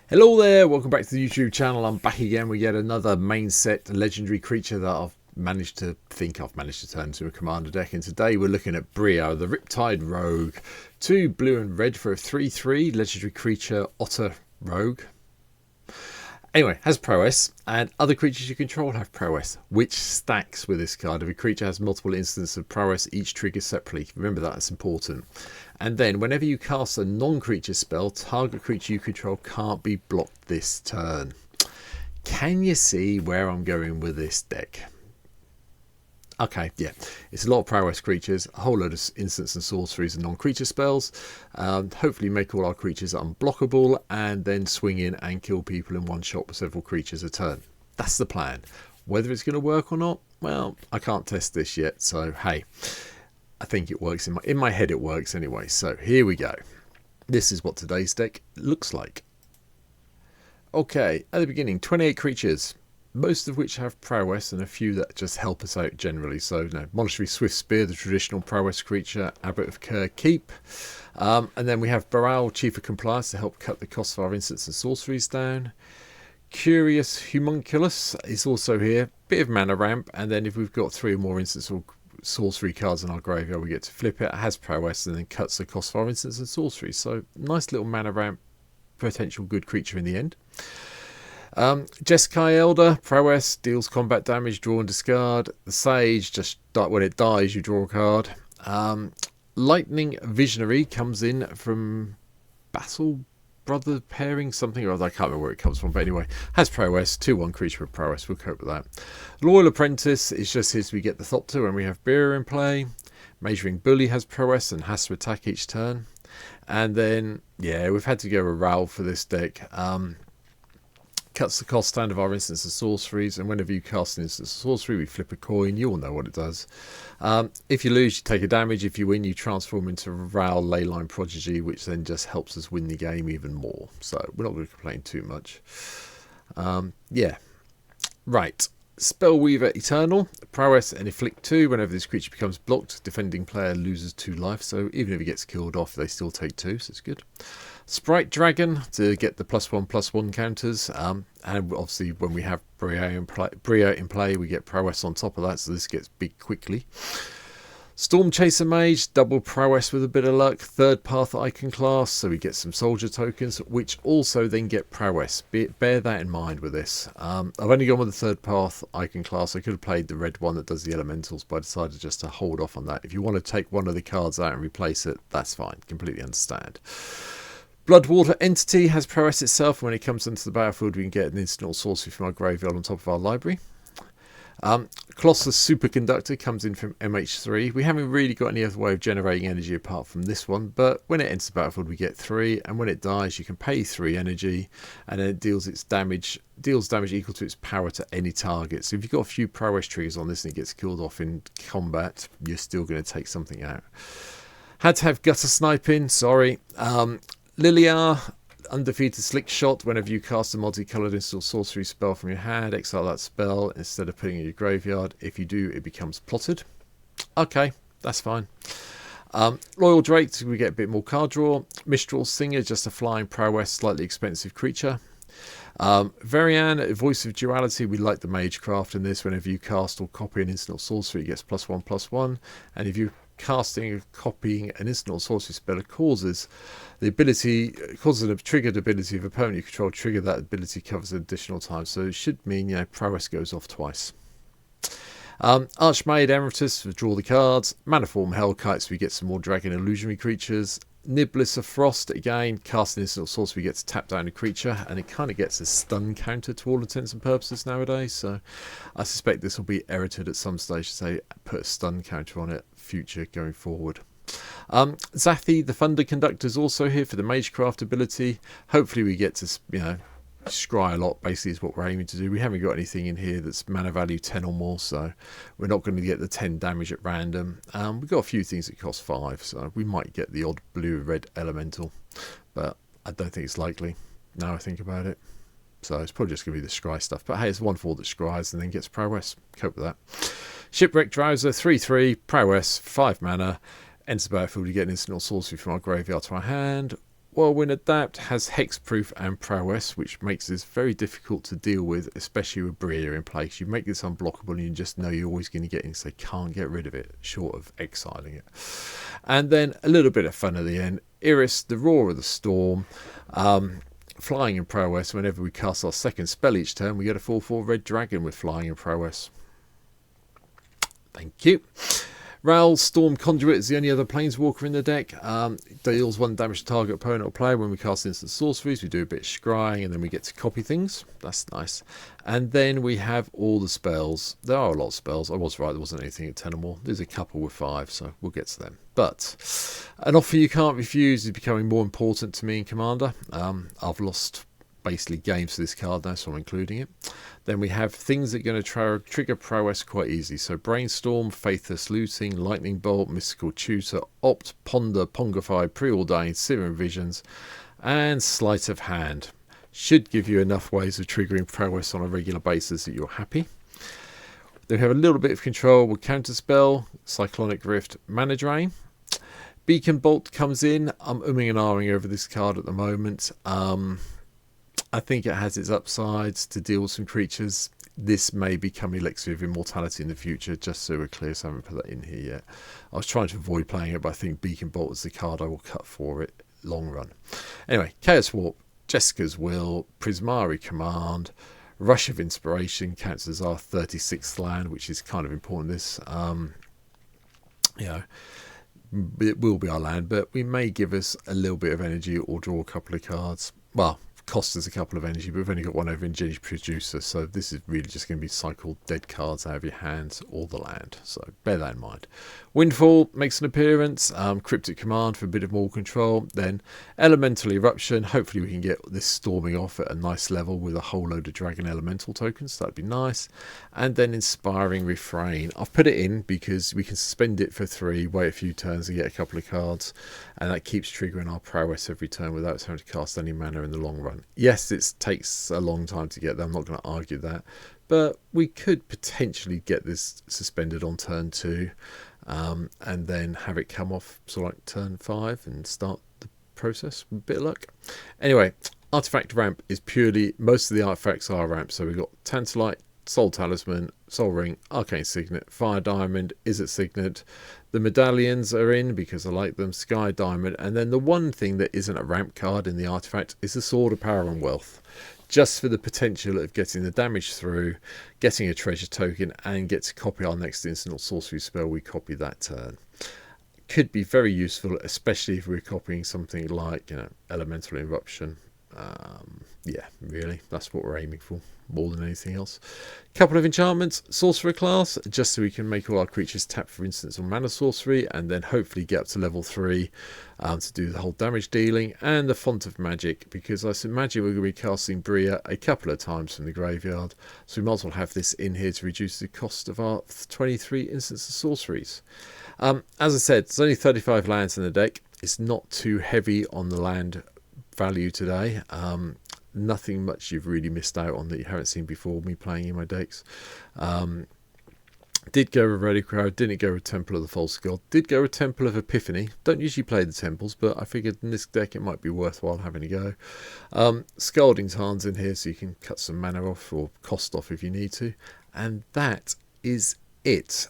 Hello there, welcome back to the YouTube channel. I'm back again. We get another main set legendary creature that I've managed to turn to a commander deck. And today we're looking at Bria, the Riptide Rogue. 2 blue and red for a 3/3 legendary creature, otter rogue. Anyway, has prowess, and other creatures you control have prowess, which stacks with this card. If a creature has multiple instances of prowess, each triggers separately. Remember that, it's important. And then, whenever you cast a non-creature spell, target creature you control can't be blocked this turn. Can you see where I'm going with this deck? Okay, yeah, it's a lot of prowess creatures, a whole load of instants and sorceries and non-creature spells. Hopefully make all our creatures unblockable and then swing in and kill people in one shot with several creatures a turn. That's the plan. Whether it's going to work or not, well, I can't test this yet, so hey, I think it works. In my head it works anyway, so here we go. This is what today's deck looks like. Okay, at the beginning, 28 creatures. Most of which have prowess and a few that just help us out generally. So, Monastery Swift Spear, the traditional prowess creature, Abbot of Kerr Keep. And then we have Baral, Chief of Compliance, to help cut the cost of our instants and sorceries down. Curious Homunculus is also here. Bit of mana ramp. And then if we've got 3 or more instants or sorcery cards in our graveyard, we get to flip it. It has prowess and then cuts the cost of our instants and sorceries. So, nice little mana ramp, potential good creature in the end. Jeskai Elder, prowess, deals combat damage, draw and discard. The Sage, just when it dies you draw a card. Lightning Visionary comes in from Battle Brother pairing, something or other, I can't remember where it comes from, but anyway, has prowess, 2/1 creature with prowess, we'll cope with that. Loyal Apprentice is just here so we get the Thopter when we have Bria in play. Majoring Bully has prowess and has to attack each turn. And then, yeah, we've had to go a Ral for this deck. Cuts the cost down of our instants and sorceries, and whenever you cast an instant sorcery we flip a coin. You all know what it does. If you lose you take a damage. If you win you transform into Ral Leyline Prodigy, which then just helps us win the game even more, so we're not going to complain too much. Yeah, right. Spellweaver Eternal, prowess and inflict 2. Whenever this creature becomes blocked, defending player loses 2 life, so even if he gets killed off they still take 2, so it's good. Sprite Dragon to get the +1/+1 counters, and obviously when we have Bria in play we get prowess on top of that, so this gets big quickly. Storm Chaser Mage, double prowess with a bit of luck, 3rd path icon class, so we get some soldier tokens which also then get prowess. Bear that in mind with this. I've only gone with the 3rd path icon class. I could have played the red one that does the elementals, but I decided just to hold off on that. If you want to take one of the cards out and replace it, that's fine, completely understand. Bloodwater Entity has prowess itself. When it comes into the battlefield we can get an instant or sorcery from our graveyard on top of our library. Colossus Superconductor comes in from MH3. We haven't really got any other way of generating energy apart from this one, but when it enters the battlefield we get 3, and when it dies you can pay 3 energy, and then it deals damage equal to its power to any target. So if you've got a few prowess triggers on this and it gets killed off in combat, you're still going to take something out. Had to have Gutter Sniping, sorry. Liliar, undefeated Slick Shot. Whenever you cast a multicolored instant sorcery spell from your hand, exile that spell instead of putting it in your graveyard. If you do, it becomes plotted. Okay, that's fine. Loyal Drake, we get a bit more card draw. Mistral Singer, just a flying prowess, slightly expensive creature. Varian, Voice of Duality, we like the Magecraft in this. Whenever you cast or copy an instant sorcery, it gets +1/+1. And if you casting or copying an instant or sorcery spell, it causes a triggered ability of opponent you control. Trigger that ability covers an additional time, so it should mean prowess goes off twice. Archmaid Emeritus, draw the cards. Maniform Hellkite, so we get some more dragon illusionary creatures. Niblis of Frost, again, cast an instant or sorcery, we get to tap down a creature, and it kind of gets a stun counter to all intents and purposes nowadays, so I suspect this will be edited at some stage to say put a stun counter on it future going forward. Zathi the Thunder Conductor is also here for the Magecraft ability. Hopefully we get to scry a lot, basically is what we're aiming to do. We haven't got anything in here that's mana value 10 or more, so we're not going to get the 10 damage at random. We've got a few things that cost 5, so we might get the odd blue red elemental, but I don't think it's likely now I think about it. So it's probably just going to be the scry stuff, but hey, it's 1/4 that scries and then gets prowess. Cope with that. Shipwreck Drowser, 3/3 prowess, 5 mana. Enters the battlefield, we get an instant or sorcery from our graveyard to our hand. Whirlwind Adapt has hexproof and prowess, which makes this very difficult to deal with, especially with Bria in place. You make this unblockable and you just know you're always going to get in, so they can't get rid of it, short of exiling it. And then a little bit of fun at the end. Iris, the Roar of the Storm. Flying and prowess. Whenever we cast our second spell each turn, we get a 4/4 red dragon with flying and prowess. Thank you. Raoul's Storm Conduit is the only other planeswalker in the deck. Deals 1 damage to target opponent or player when we cast instant sorceries. We do a bit of scrying and then we get to copy things. That's nice. And then we have all the spells. There are a lot of spells. I was right, there wasn't anything at 10 or more. There's a couple with 5, so we'll get to them. But an offer you can't refuse is becoming more important to me in Commander. I've lost basically games for this card now, so I'm including it. Then we have things that are going to trigger prowess quite easy. So Brainstorm, Faithless Looting, Lightning Bolt, Mystical Tutor, Opt, Ponder, Pongify, Preordained, Serum Visions, and Sleight of Hand. Should give you enough ways of triggering prowess on a regular basis that you're happy. Then we have a little bit of control with Counterspell, Cyclonic Rift, Mana Drain. Beacon Bolt comes in. I'm umming and ahhing over this card at the moment. I think it has its upsides to deal with some creatures. This may become Elixir of Immortality in the future, just so we're clear, so I haven't put that in here yet. I was trying to avoid playing it, but I think Beacon Bolt is the card I will cut for it long run. Anyway, Chaos Warp, Jessica's Will, Prismari Command, Rush of Inspiration counts as our 36th land, which is kind of important. This, it will be our land, but we may give us a little bit of energy or draw a couple of cards. Well, cost us a couple of energy, but we've only got one over in Energy Producer, so this is really just going to be cycled dead cards out of your hands or the land, so bear that in mind. Windfall makes an appearance, Cryptic Command for a bit of more control, then Elemental Eruption. Hopefully we can get this storming off at a nice level with a whole load of Dragon Elemental tokens, that'd be nice. And then Inspiring Refrain. I've put it in because we can suspend it for 3, wait a few turns and get a couple of cards, and that keeps triggering our prowess every turn without having to cast any mana in the long run. Yes, it takes a long time to get there, I'm not going to argue that, but we could potentially get this suspended on turn 2 and then have it come off sort of like turn 5 and start the process with a bit of luck. Anyway, Artifact Ramp is purely, most of the artifacts are ramp, so we've got Tantalite, Soul Talisman, Soul Ring, Arcane Signet, Fire Diamond, Izzet Signet. The medallions are in because I like them, Sky Diamond, and then the one thing that isn't a ramp card in the artifact is the Sword of Power and Wealth. Just for the potential of getting the damage through, getting a treasure token, and get to copy our next instant or sorcery spell we copy that turn. Could be very useful, especially if we're copying something like, Elemental Eruption. Yeah, really, that's what we're aiming for more than anything else. Couple of enchantments, Sorcerer class, just so we can make all our creatures tap for instants or mana sorcery, and then hopefully get up to level 3 to do the whole damage dealing. And the Font of Magic, because I imagine we're going to be casting Bria a couple of times from the graveyard, so we might as well have this in here to reduce the cost of our 23 instants of sorceries. As I said, there's only 35 lands in the deck. It's not too heavy on the land value today. Nothing much you've really missed out on that you haven't seen before me playing in my decks. Did go with Relic Crowd, didn't go with Temple of the False God, did go with Temple of Epiphany. Don't usually play the temples, but I figured in this deck it might be worthwhile having a go. Scalding Tarn's in here, so you can cut some mana off or cost off if you need to. And that is it.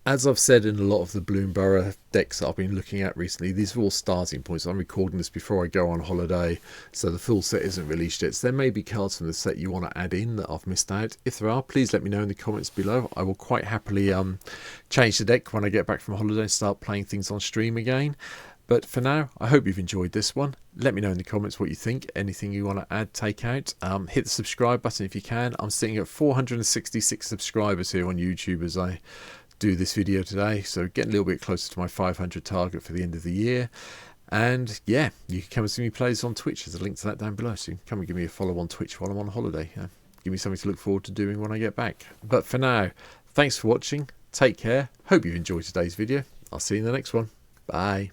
As I've said in a lot of the Bloomborough decks that I've been looking at recently, these are all starting points. I'm recording this before I go on holiday, so the full set isn't released yet. So there may be cards from the set you want to add in that I've missed out. If there are, please let me know in the comments below. I will quite happily change the deck when I get back from holiday and start playing things on stream again. But for now, I hope you've enjoyed this one. Let me know in the comments what you think. Anything you want to add, take out. Hit the subscribe button if you can. I'm sitting at 466 subscribers here on YouTube as I do this video today, so getting a little bit closer to my 500 target for the end of the year. And yeah, you can come and see me play this on Twitch. There's a link to that down below, so you can come and give me a follow on Twitch while I'm on holiday. Give me something to look forward to doing when I get back. But for now, thanks for watching, take care, hope you've enjoyed today's video. I'll see you in the next one. Bye.